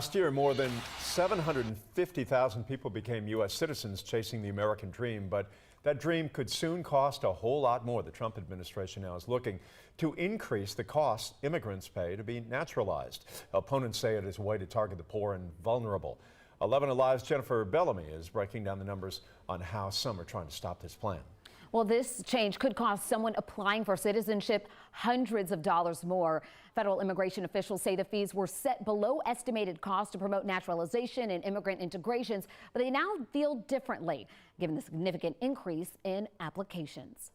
Last year, more than 750,000 people became U.S. citizens chasing the American dream, but that dream could soon cost a whole lot more. The Trump administration now is looking to increase the costs immigrants pay to be naturalized. Opponents say it is a way to target the poor and vulnerable. 11 Alive's Jennifer Bellamy is breaking down the numbers on how some are trying to stop this plan. Well, this change could cost someone applying for citizenship hundreds of dollars more. Federal immigration officials say the fees were set below estimated costs to promote naturalization and immigrant integrations, but they now feel differently, given the significant increase in applications.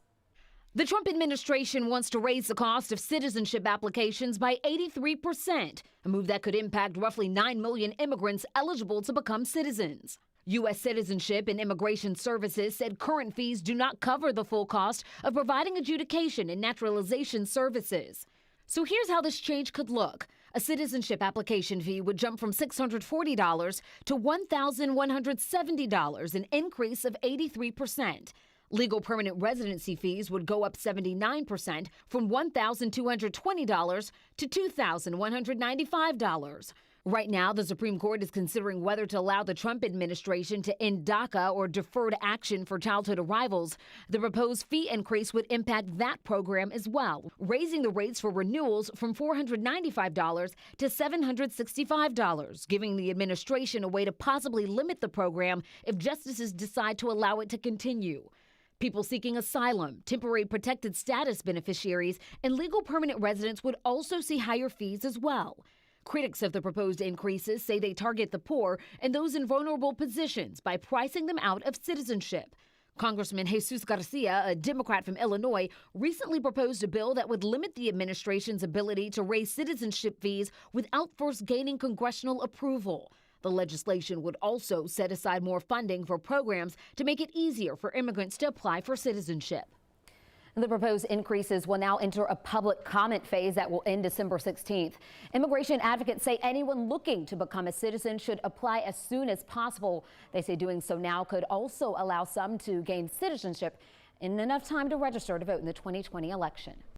The Trump administration wants to raise the cost of citizenship applications by 83%, a move that could impact roughly 9 million immigrants eligible to become citizens. U.S. Citizenship and Immigration Services said current fees do not cover the full cost of providing adjudication and naturalization services. So here's how this change could look. A citizenship application fee would jump from $640 to $1,170, an increase of 83%. Legal permanent residency fees would go up 79% from $1,220 to $2,195. Right now, the Supreme Court is considering whether to allow the Trump administration to end DACA, or deferred action for childhood arrivals. The proposed fee increase would impact that program as well, raising the rates for renewals from $495 to $765, giving the administration a way to possibly limit the program if justices decide to allow it to continue. People seeking asylum, temporary protected status beneficiaries, and legal permanent residents would also see higher fees as well. Critics of the proposed increases say they target the poor and those in vulnerable positions by pricing them out of citizenship. Congressman Jesus Garcia, a Democrat from Illinois, recently proposed a bill that would limit the administration's ability to raise citizenship fees without first gaining congressional approval. The legislation would also set aside more funding for programs to make it easier for immigrants to apply for citizenship. The proposed increases will now enter a public comment phase that will end December 16th. Immigration advocates say anyone looking to become a citizen should apply as soon as possible. They say doing so now could also allow some to gain citizenship in enough time to register to vote in the 2020 election.